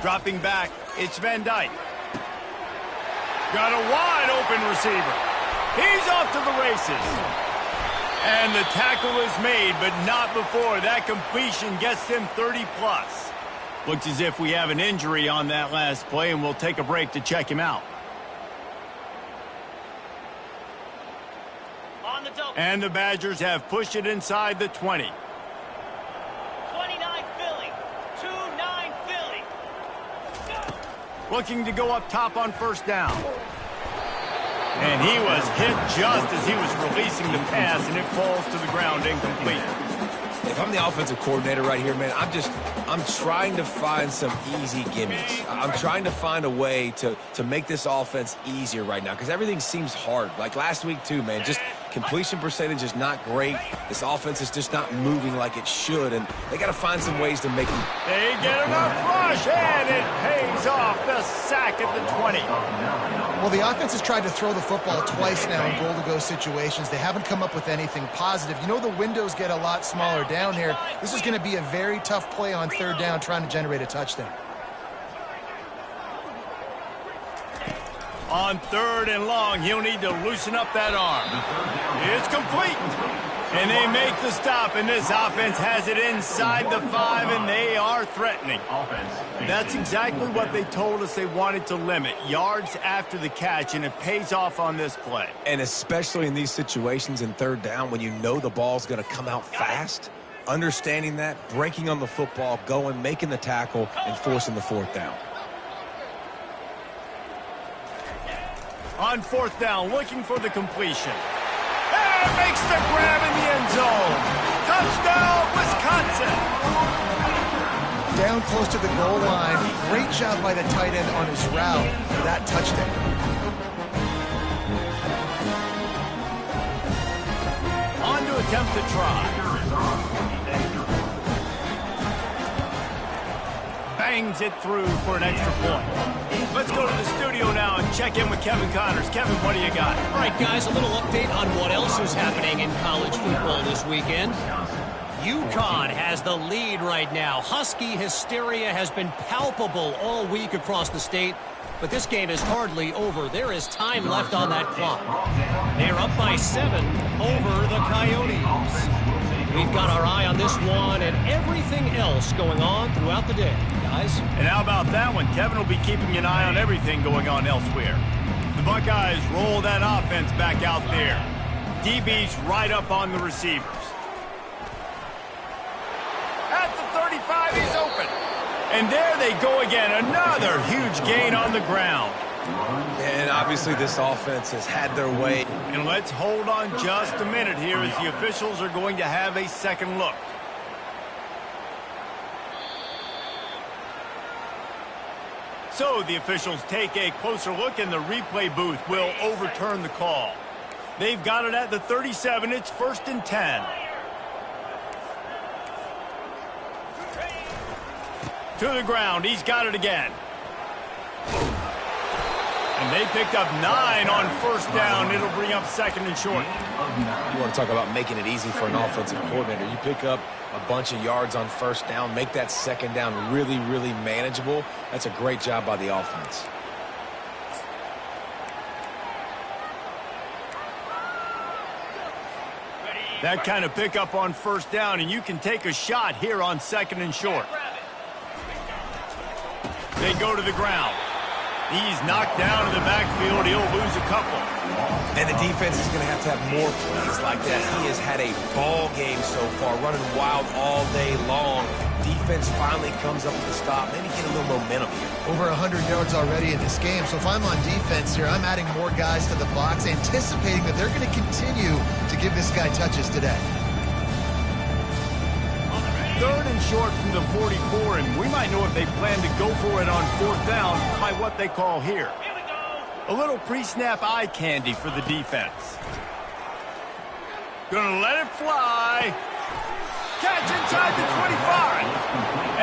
Speaker 1: Dropping back, it's Van Dyke. Got a wide open receiver. He's off to the races. And the tackle is made, but not before that completion gets them 30+. Looks as if we have an injury on that last play, and we'll take a break to check him out.
Speaker 6: On the double.
Speaker 1: And the Badgers have pushed it inside the 20.
Speaker 6: 29 Philly. 2-9 Philly.
Speaker 1: Looking to go up top on first down. And he was hit just as he was releasing the pass, and it falls to the ground incomplete.
Speaker 3: If I'm the offensive coordinator right here, man, I'm trying to find some easy gimmicks. I'm trying to find a way to make this offense easier right now because everything seems hard. Like last week too, man, just completion percentage is not great. This offense is just not moving like it should, and they got to find some ways to make it.
Speaker 1: They get enough rush, and it pays off. The sack at the 20.
Speaker 2: Well, the offense has tried to throw the football twice now in goal-to-go situations. They haven't come up with anything positive. You know the windows get a lot smaller down here. This is going to be a very tough play on third down trying to generate a touchdown.
Speaker 1: On third and long, he'll need to loosen up that arm. It's complete. And they make the stop, and this offense has it inside the 5, and they are threatening. That's exactly what they told us they wanted to limit, yards after the catch, and it pays off on this play.
Speaker 3: And especially in these situations in third down when you know the ball's going to come out fast, understanding that, breaking on the football, going, making the tackle, and forcing the fourth down.
Speaker 1: On fourth down, looking for the completion. And makes the grab in the end zone. Touchdown, Wisconsin.
Speaker 2: Down close to the goal line. Great job by the tight end on his route for that touchdown.
Speaker 1: On to attempt to try. Bangs it through for an extra point. Let's go to the studio now and check in with Kevin Connors. Kevin, what do you got?
Speaker 5: All right, guys, a little update on what else is happening in college football this weekend. UConn has the lead right now. Husky hysteria has been palpable all week across the state, but this game is hardly over. There is time left on that clock. They're up by 7 over the Coyotes. We've got our eye on this one and everything else going on throughout the day, guys.
Speaker 1: And how about that one? Kevin will be keeping an eye on everything going on elsewhere. The Buckeyes roll that offense back out there. DB's right up on the receivers. At the 35, he's open. And there they go again. Another huge gain on the ground.
Speaker 3: And obviously this offense has had their way.
Speaker 1: And let's hold on just a minute here as the officials are going to have a second look. So the officials take a closer look, and the replay booth will overturn the call. They've got it at the 37. It's 1st and 10. To the ground. He's got it again. And they picked up 9 on first down. It'll bring up 2nd and short.
Speaker 3: You want to talk about making it easy for an offensive coordinator. You pick up a bunch of yards on first down, make that 2nd down really, really manageable. That's a great job by the offense.
Speaker 1: That kind of pickup on first down, and you can take a shot here on 2nd and short. They go to the ground. He's knocked down in the backfield. He'll lose a couple.
Speaker 3: And the defense is going to have more plays like that. He has had a ball game so far, running wild all day long. Defense finally comes up with a stop. Maybe get a little momentum here.
Speaker 2: Over 100 yards already in this game. So if I'm on defense here, I'm adding more guys to the box, anticipating that they're going to continue to give this guy touches today.
Speaker 1: 3rd and short from the 44, and we might know if they plan to go for it on 4th down by what they call here. A little pre-snap eye candy for the defense. Gonna let it fly. Catch inside the 25.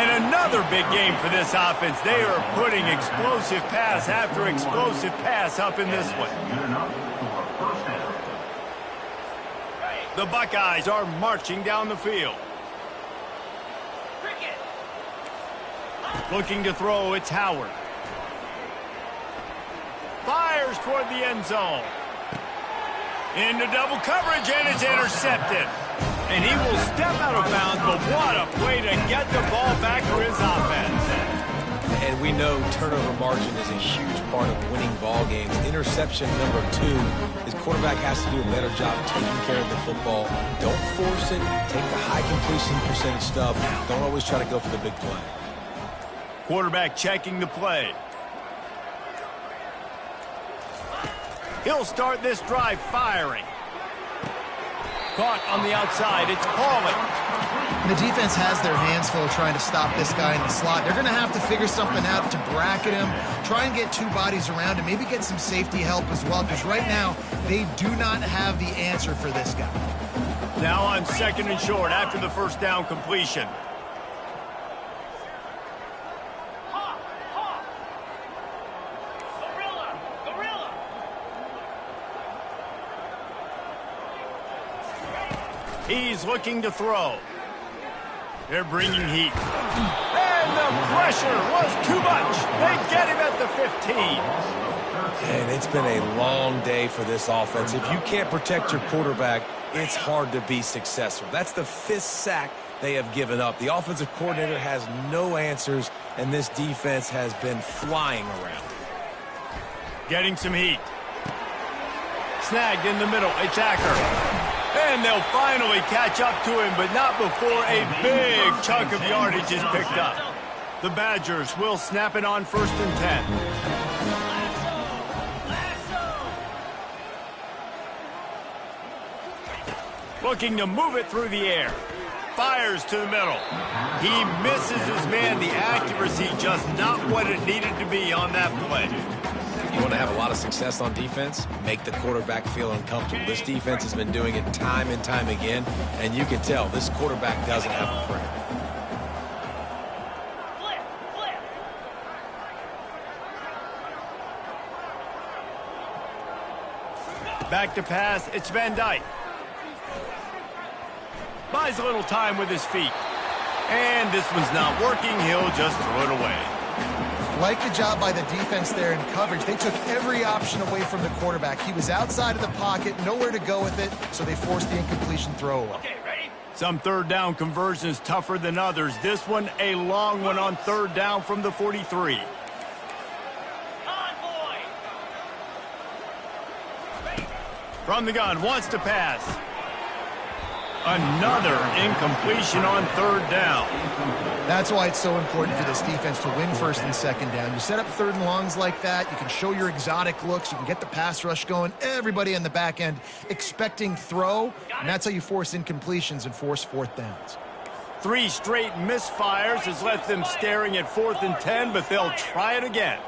Speaker 1: And another big game for this offense. They are putting explosive pass after explosive pass up in this one. The Buckeyes are marching down the field. Looking to throw, it's Howard. Fires toward the end zone. Into double coverage, and it's intercepted. And he will step out of bounds, but what a play to get the ball back for his offense.
Speaker 3: And we know turnover margin is a huge part of winning ball games. Interception number 2. His quarterback has to do a better job taking care of the football. Don't force it. Take the high completion percentage stuff. Don't always try to go for the big play.
Speaker 1: Quarterback checking the play. He'll start this drive firing. Caught on the outside. It's Pauling.
Speaker 2: The defense has their hands full trying to stop this guy in the slot. They're going to have to figure something out to bracket him, try and get 2 bodies around him, maybe get some safety help as well, because right now they do not have the answer for this guy.
Speaker 1: Now on 2nd and short after the first down completion. He's looking to throw. They're bringing heat. And the pressure was too much. They get him at the 15.
Speaker 3: And it's been a long day for this offense. If you can't protect your quarterback, it's hard to be successful. That's the 5th sack they have given up. The offensive coordinator has no answers, and this defense has been flying around.
Speaker 1: Getting some heat. Snagged in the middle. It's Acker. And they'll finally catch up to him, but not before a big chunk of yardage is picked up. The Badgers will snap it on 1st and 10. Looking to move it through the air. Fires to the middle. He misses his man. The accuracy just not what it needed to be on that play.
Speaker 3: You want to have a lot of success on defense? Make the quarterback feel uncomfortable. This defense has been doing it time and time again, and you can tell this quarterback doesn't have a prayer.
Speaker 1: Back to pass, it's Van Dyke. Buys a little time with his feet. And this one's not working, he'll just throw it away.
Speaker 2: Like the job by the defense there in coverage. They took every option away from the quarterback. He was outside of the pocket, nowhere to go with it, so they forced the incompletion throwaway.
Speaker 6: Okay, ready?
Speaker 1: Some 3rd down conversions tougher than others. This one a long one on 3rd down from the 43.
Speaker 6: Convoy.
Speaker 1: From the gun, wants to pass. Another incompletion on 3rd down.
Speaker 2: That's why it's so important for this defense to win 1st and 2nd down. You set up 3rd and longs like that, you can show your exotic looks, you can get the pass rush going, everybody on the back end expecting throw, and that's how you force incompletions and force 4th downs.
Speaker 1: 3 straight misfires has left them staring at 4th and 10, but they'll try it again.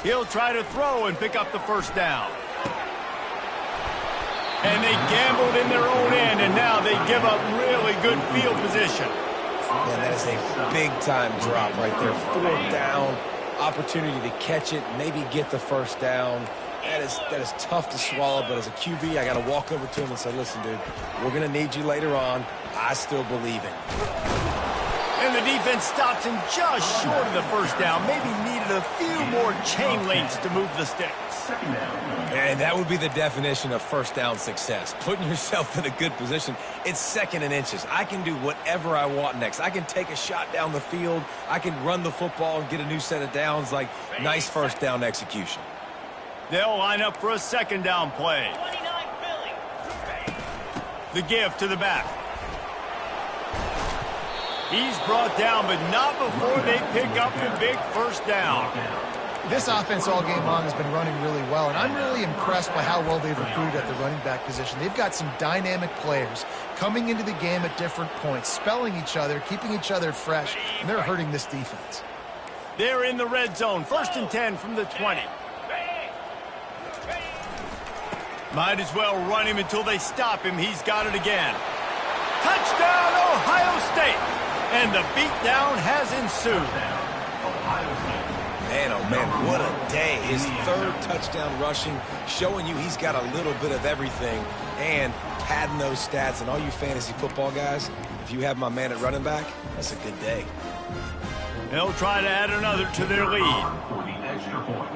Speaker 1: He'll try to throw and pick up the 1st down. And they gambled in their own end, and now they give up really good field position.
Speaker 3: Man, that is a big-time drop right there. 4th down, opportunity to catch it, maybe get the 1st down. That is tough to swallow, but as a QB, I got to walk over to him and say, listen, dude, we're going to need you later on. I still believe in you.
Speaker 1: And the defense stops him just short of the 1st down. Maybe needed a few more chain links to move the sticks.
Speaker 3: And that would be the definition of 1st down success. Putting yourself in a good position. It's 2nd and inches. I can do whatever I want next. I can take a shot down the field. I can run the football and get a new set of downs. Like, nice 1st down execution.
Speaker 1: They'll line up for a 2nd down play.
Speaker 6: 29 Philly.
Speaker 1: The give to the back. He's brought down, but not before they pick up the big 1st down.
Speaker 2: This offense all game long has been running really well, and I'm really impressed by how well they've recruited at the running back position. They've got some dynamic players coming into the game at different points, spelling each other, keeping each other fresh, and they're hurting this defense.
Speaker 1: They're in the red zone. 1st and 10 from the 20. Might as well run him until they stop him. He's got it again. Touchdown, Ohio State! And the beatdown has ensued.
Speaker 3: Man, oh man, what a day. His third touchdown rushing, showing you he's got a little bit of everything and padding those stats. And all you fantasy football guys, if you have my man at running back, that's a good day.
Speaker 1: They'll try to add another to their lead.
Speaker 4: For the extra point.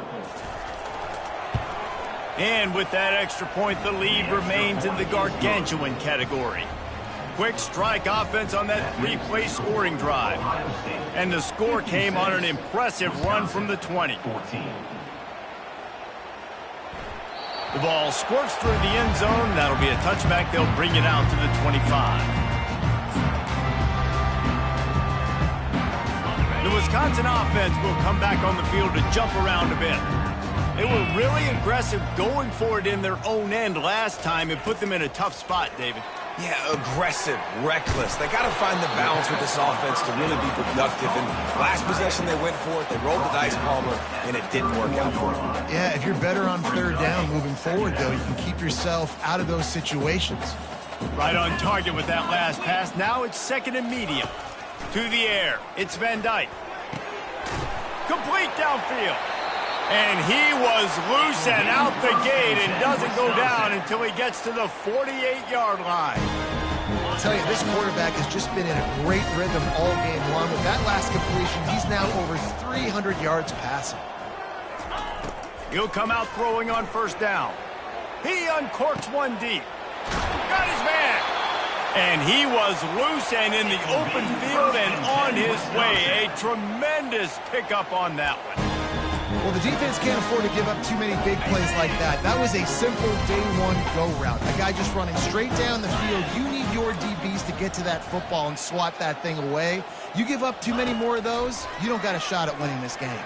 Speaker 1: And with that extra point, the lead remains in the gargantuan category. Quick strike offense on that three-play scoring drive. And the score came on an impressive run from the 20.
Speaker 4: 14.
Speaker 1: The ball squirts through the end zone. That'll be a touchback. They'll bring it out to the 25. The Wisconsin offense will come back on the field to jump around a bit. They were really aggressive going for it in their own end last time and put them in a tough spot, David.
Speaker 3: Yeah, aggressive, reckless. They got to find the balance with this offense to really be productive. And last possession they went for it, they rolled the dice, Palmer, and it didn't work out for them.
Speaker 2: Yeah, if you're better on third down moving forward, though, you can keep yourself out of those situations.
Speaker 1: Right on target with that last pass. Now it's second and medium. To the air. It's Van Dyke. Complete downfield. And he was loose and out the gate and doesn't go down until he gets to the 48-yard line.
Speaker 2: I'll tell you, this quarterback has just been in a great rhythm all game long. With that last completion, he's now over 300 yards passing.
Speaker 1: He'll come out throwing on first down. He uncorks one deep. Got his man. And he was loose and in the open field and on his way. A tremendous pickup on that one.
Speaker 2: Well, the defense can't afford to give up too many big plays like that. That was a simple day one go route. A guy just running straight down the field. You need your DBs to get to that football and swat that thing away. You give up too many more of those, you don't got a shot at winning this game.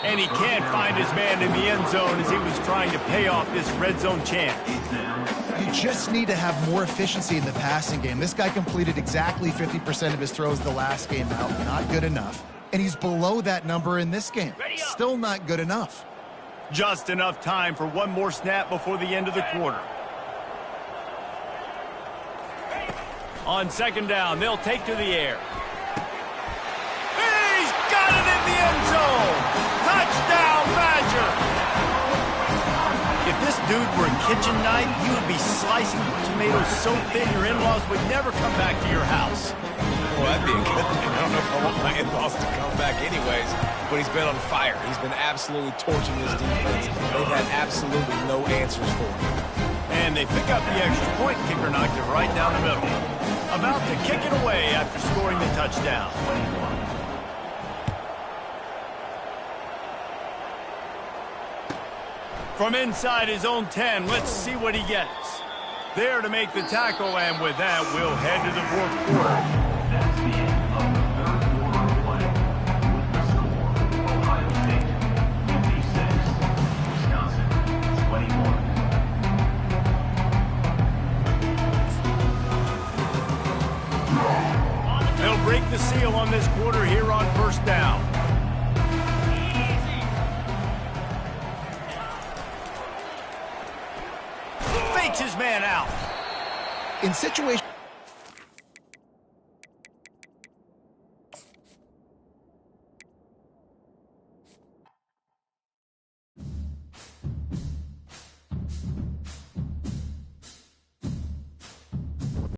Speaker 1: And he can't find his man in the end zone as he was trying to pay off this red zone chance.
Speaker 2: You just need to have more efficiency in the passing game. This guy completed exactly 50% of his throws the last game out. Not good enough. And he's below that number in this game. Still not good enough.
Speaker 1: Just enough time for one more snap before the end of the quarter. On second down, they'll take to the air. He's got it in the end zone! Touchdown, Badger! If this dude were a kitchen knife, you would be slicing tomatoes so thin your in-laws would never come back to your house.
Speaker 3: Well, that'd be a good thing. I don't know if I want my in-laws to come back anyways, but he's been on fire. He's been absolutely torching this defense. They've had absolutely no answers for him.
Speaker 1: And they pick up the extra point. Kicker knocked it right down the middle. About to kick it away after scoring the touchdown. From inside his own 10, let's see what he gets. There to make the tackle, and with that, we'll head to the fourth quarter.
Speaker 4: That's the end of the third quarter of play. With the score, Ohio State 56, Wisconsin 21.
Speaker 1: They'll break the seal on this quarter here on first down. Fakes his man out.
Speaker 2: In situations